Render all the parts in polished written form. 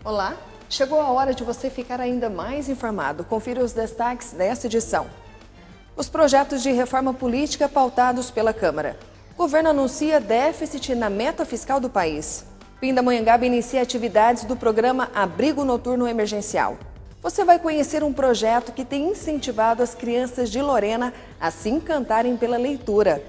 Olá, chegou a hora de você ficar ainda mais informado. Confira os destaques desta edição. Os projetos de reforma política pautados pela Câmara. Governo anuncia déficit na meta fiscal do país. Pindamonhangaba inicia atividades do programa Abrigo Noturno Emergencial. Você vai conhecer um projeto que tem incentivado as crianças de Lorena a se encantarem pela leitura.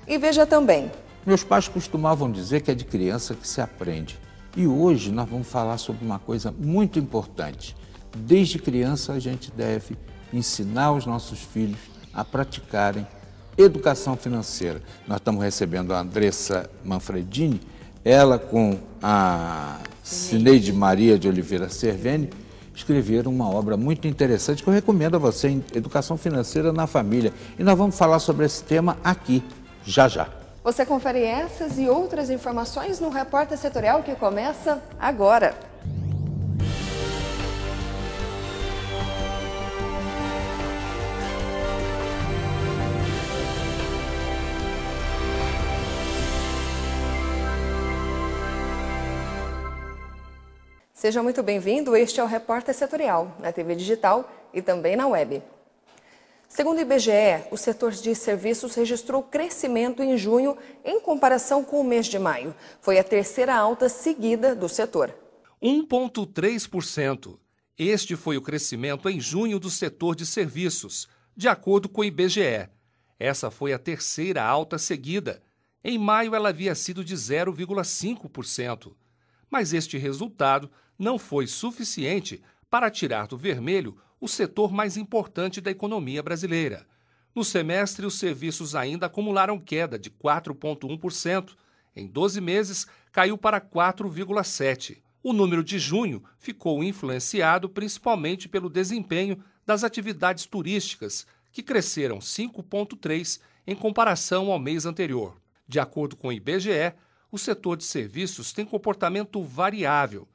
E veja também. Meus pais costumavam dizer que é de criança que se aprende. E hoje nós vamos falar sobre uma coisa muito importante. Desde criança a gente deve ensinar os nossos filhos a praticarem educação financeira. Nós estamos recebendo a Andressa Manfredini, ela com a Cineide Maria de Oliveira Cerveni, escreveram uma obra muito interessante que eu recomendo a você, em Educação Financeira na Família. E nós vamos falar sobre esse tema aqui, já já. Você confere essas e outras informações no Repórter Setorial que começa agora. Seja muito bem-vindo, este é o Repórter Setorial, na TV digital e também na web. Segundo o IBGE, o setor de serviços registrou crescimento em junho em comparação com o mês de maio. Foi a terceira alta seguida do setor. 1,3%. Este foi o crescimento em junho do setor de serviços, de acordo com o IBGE. Essa foi a terceira alta seguida. Em maio, ela havia sido de 0,5%. Mas este resultado não foi suficiente para tirar do vermelho o setor mais importante da economia brasileira. No semestre, os serviços ainda acumularam queda de 4,1%. Em 12 meses, caiu para 4,7%. O número de junho ficou influenciado principalmente pelo desempenho das atividades turísticas, que cresceram 5,3% em comparação ao mês anterior. De acordo com o IBGE, o setor de serviços tem comportamento variável.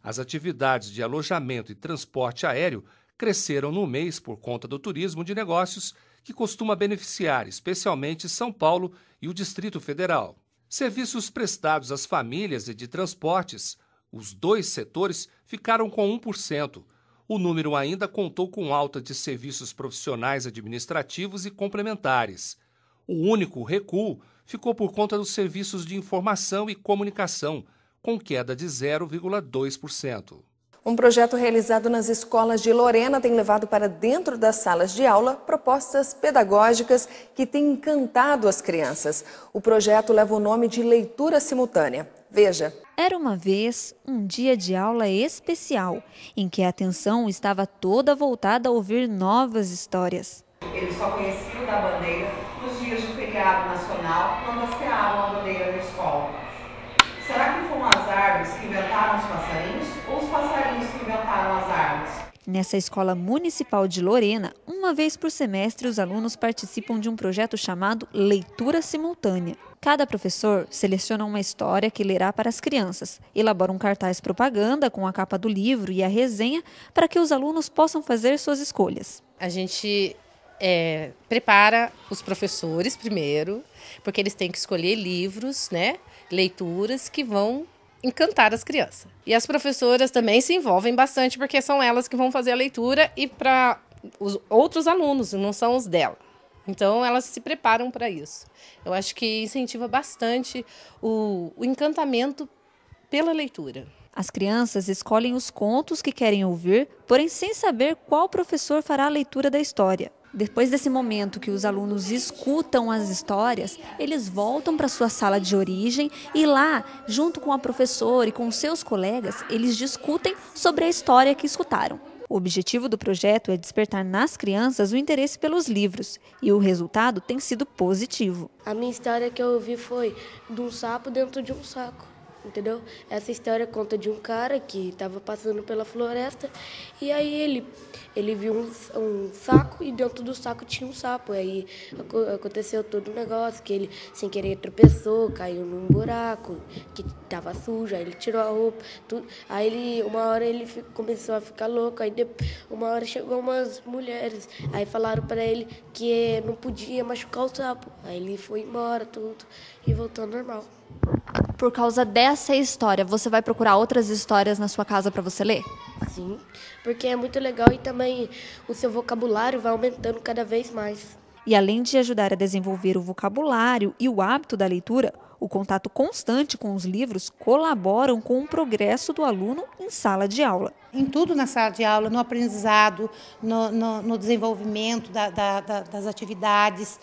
As atividades de alojamento e transporte aéreo cresceram no mês por conta do turismo de negócios, que costuma beneficiar especialmente São Paulo e o Distrito Federal. Serviços prestados às famílias e de transportes, os dois setores ficaram com 1%. O número ainda contou com alta de serviços profissionais administrativos e complementares. O único recuo ficou por conta dos serviços de informação e comunicação, com queda de 0,2%. Um projeto realizado nas escolas de Lorena tem levado para dentro das salas de aula propostas pedagógicas que têm encantado as crianças. O projeto leva o nome de Leitura Simultânea. Veja. Era uma vez um dia de aula especial, em que a atenção estava toda voltada a ouvir novas histórias. Eles só conheciam da bandeira nos dias de feriado nacional, quando hasteavam a bandeira da escola. Será que foram as árvores que inventaram os passarinhos ou os passarinhos que inventaram as árvores? Nessa escola municipal de Lorena, uma vez por semestre, os alunos participam de um projeto chamado Leitura Simultânea. Cada professor seleciona uma história que lerá para as crianças, elabora um cartaz propaganda com a capa do livro e a resenha para que os alunos possam fazer suas escolhas. A gente prepara os professores primeiro, porque eles têm que escolher livros, leituras que vão encantar as crianças. E as professoras também se envolvem bastante, porque são elas que vão fazer a leitura e para os outros alunos, não são os dela. Então, elas se preparam para isso. Eu acho que incentiva bastante o encantamento pela leitura. As crianças escolhem os contos que querem ouvir, porém sem saber qual professor fará a leitura da história. Depois desse momento que os alunos escutam as histórias, eles voltam para sua sala de origem e lá, junto com a professora e com seus colegas, eles discutem sobre a história que escutaram. O objetivo do projeto é despertar nas crianças o interesse pelos livros e o resultado tem sido positivo. A minha história que eu ouvi foi de um sapo dentro de um saco. Entendeu? Essa história conta de um cara que estava passando pela floresta e aí ele viu um saco e dentro do saco tinha um sapo. Aí aconteceu todo um negócio que ele, sem querer, tropeçou, caiu num buraco que estava sujo, aí ele tirou a roupa. Tudo. Aí uma hora ele começou a ficar louco, aí uma hora chegou umas mulheres, aí falaram para ele que não podia machucar o sapo. Aí ele foi embora tudo e voltou ao normal. por causa dessa história, você vai procurar outras histórias na sua casa para você ler? Sim, porque é muito legal e também o seu vocabulário vai aumentando cada vez mais. E além de ajudar a desenvolver o vocabulário e o hábito da leitura, o contato constante com os livros colaboram com o progresso do aluno em sala de aula. Em tudo na sala de aula, no aprendizado, no desenvolvimento das atividades,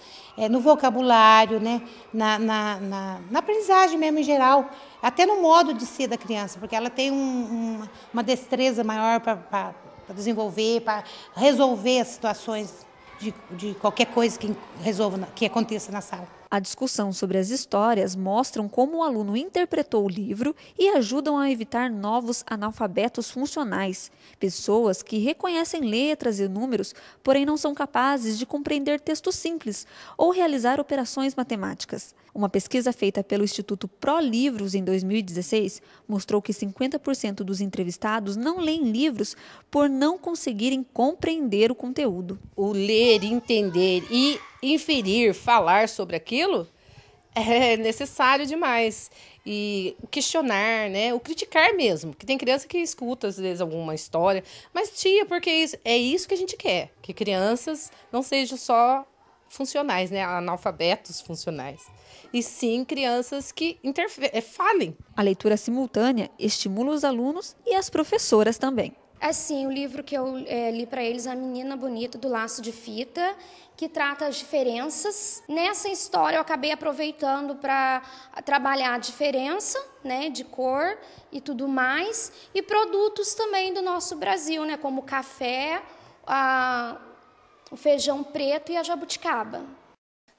no vocabulário, né? na aprendizagem mesmo em geral, até no modo de ser da criança, porque ela tem uma destreza maior para desenvolver, para resolver as situações de qualquer coisa que aconteça na sala. A discussão sobre as histórias mostram como o aluno interpretou o livro e ajudam a evitar novos analfabetos funcionais, pessoas que reconhecem letras e números, porém não são capazes de compreender textos simples ou realizar operações matemáticas. Uma pesquisa feita pelo Instituto ProLivros em 2016 mostrou que 50% dos entrevistados não leem livros por não conseguirem compreender o conteúdo. O ler, entender e inferir, falar sobre aquilo é necessário demais. E o questionar, né? O criticar mesmo. Que tem criança que escuta, às vezes, alguma história. Mas, tia, porque é isso que a gente quer. Que crianças não sejam só funcionais, né? Analfabetos funcionais. E sim crianças que falem. A leitura simultânea estimula os alunos e as professoras também. Assim, o livro que eu li para eles, A Menina Bonita do Laço de Fita, que trata as diferenças. Nessa história eu acabei aproveitando para trabalhar a diferença, né, de cor e tudo mais, e produtos também do nosso Brasil, né, como o café, o feijão preto e a jabuticaba.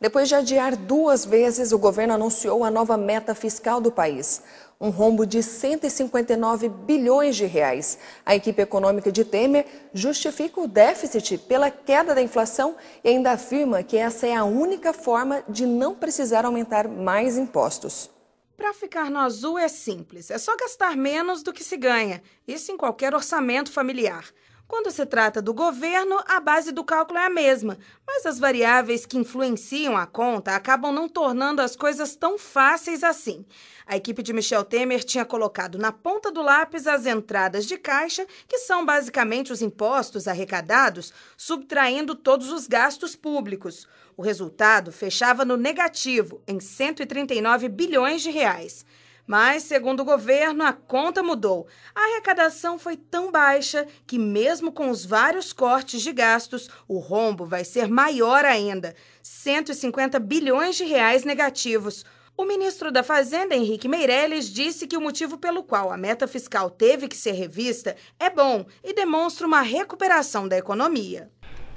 Depois de adiar 2 vezes, o governo anunciou a nova meta fiscal do país. Um rombo de 159 bilhões de reais. A equipe econômica de Temer justifica o déficit pela queda da inflação e ainda afirma que essa é a única forma de não precisar aumentar mais impostos. Para ficar no azul é simples, é só gastar menos do que se ganha, isso em qualquer orçamento familiar. Quando se trata do governo, a base do cálculo é a mesma, mas as variáveis que influenciam a conta acabam não tornando as coisas tão fáceis assim. A equipe de Michel Temer tinha colocado na ponta do lápis as entradas de caixa, que são basicamente os impostos arrecadados, subtraindo todos os gastos públicos. O resultado fechava no negativo, em 139 bilhões de reais. Mas, segundo o governo, a conta mudou. A arrecadação foi tão baixa que, mesmo com os vários cortes de gastos, o rombo vai ser maior ainda, 150 bilhões de reais negativos. O ministro da Fazenda, Henrique Meirelles, disse que o motivo pelo qual a meta fiscal teve que ser revista é bom e demonstra uma recuperação da economia.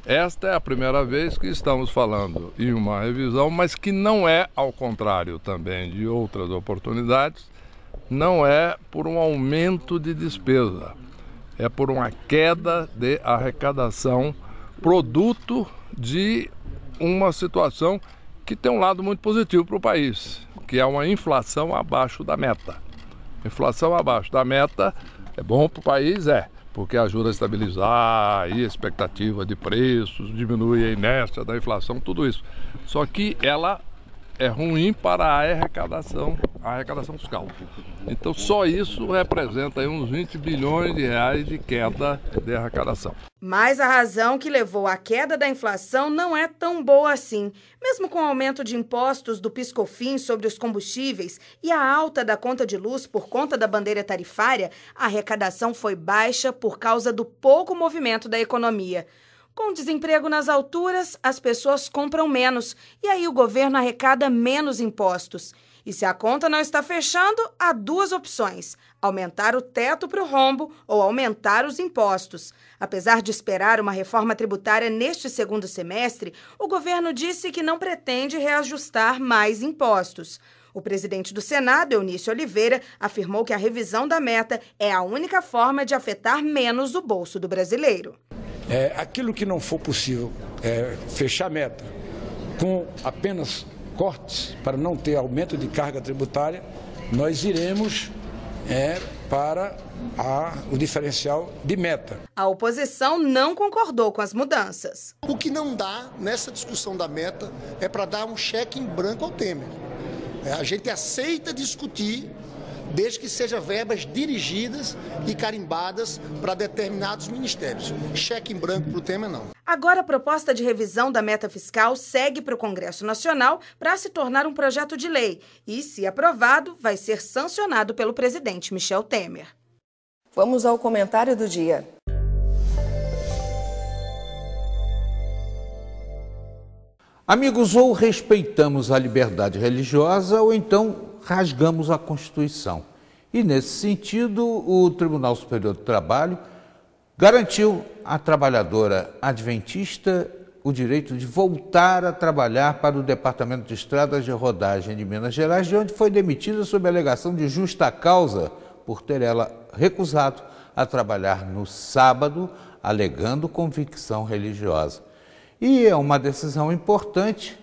Esta é a primeira vez que estamos falando em uma revisão, mas que não é, ao contrário também de outras oportunidades, não é por um aumento de despesa, é por uma queda de arrecadação, produto de uma situação que tem um lado muito positivo para o país, que é uma inflação abaixo da meta. Inflação abaixo da meta é bom para o país, porque ajuda a estabilizar a expectativa de preços, diminui a inércia da inflação, tudo isso. Só que ela é ruim para a arrecadação fiscal. Então só isso representa aí uns 20 bilhões de reais de queda de arrecadação. Mas a razão que levou à queda da inflação não é tão boa assim. Mesmo com o aumento de impostos do PIS/COFINS sobre os combustíveis e a alta da conta de luz por conta da bandeira tarifária, a arrecadação foi baixa por causa do pouco movimento da economia. Com o desemprego nas alturas, as pessoas compram menos e aí o governo arrecada menos impostos. E se a conta não está fechando, há 2 opções: aumentar o teto para o rombo ou aumentar os impostos. Apesar de esperar uma reforma tributária neste segundo semestre, o governo disse que não pretende reajustar mais impostos. O presidente do Senado, Eunício Oliveira, afirmou que a revisão da meta é a única forma de afetar menos o bolso do brasileiro. Aquilo que não for possível fechar a meta com apenas cortes para não ter aumento de carga tributária, nós iremos para o diferencial de meta. A oposição não concordou com as mudanças. O que não dá nessa discussão da meta é para dar um cheque em branco ao Temer. A gente aceita discutir, desde que sejam verbas dirigidas e carimbadas para determinados ministérios. Cheque em branco para o tema, não. Agora a proposta de revisão da meta fiscal segue para o Congresso Nacional para se tornar um projeto de lei e, se aprovado, vai ser sancionado pelo presidente Michel Temer. Vamos ao comentário do dia. Amigos, ou respeitamos a liberdade religiosa ou então rasgamos a Constituição. E, nesse sentido, o Tribunal Superior do Trabalho garantiu à trabalhadora adventista o direito de voltar a trabalhar para o Departamento de Estradas de Rodagem de Minas Gerais, de onde foi demitida sob alegação de justa causa por ter ela recusado a trabalhar no sábado, alegando convicção religiosa. E é uma decisão importante,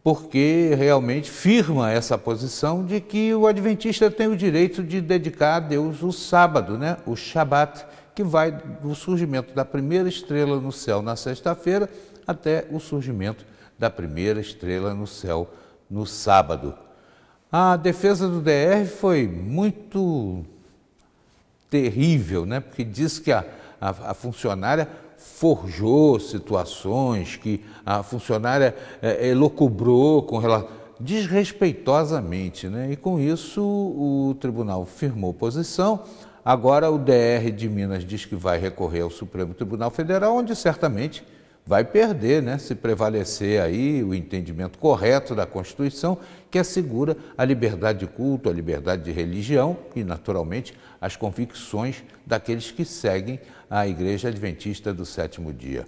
porque realmente firma essa posição de que o adventista tem o direito de dedicar a Deus o sábado, né? O Shabat, que vai do surgimento da primeira estrela no céu na sexta-feira até o surgimento da primeira estrela no céu no sábado. A defesa do DR foi muito terrível, né? Porque diz que a funcionária forjou situações, que a funcionária elucubrou com relação, desrespeitosamente, né? E com isso o tribunal firmou posição. Agora o DR de Minas diz que vai recorrer ao Supremo Tribunal Federal, onde certamente vai perder, né? Se prevalecer aí o entendimento correto da Constituição, que assegura a liberdade de culto, a liberdade de religião e, naturalmente, as convicções daqueles que seguem a Igreja Adventista do Sétimo Dia.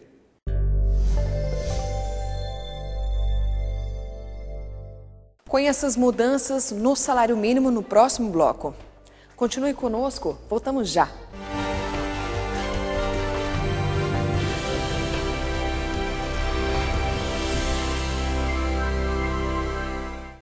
Conheça as mudanças no salário mínimo no próximo bloco. Continue conosco, voltamos já.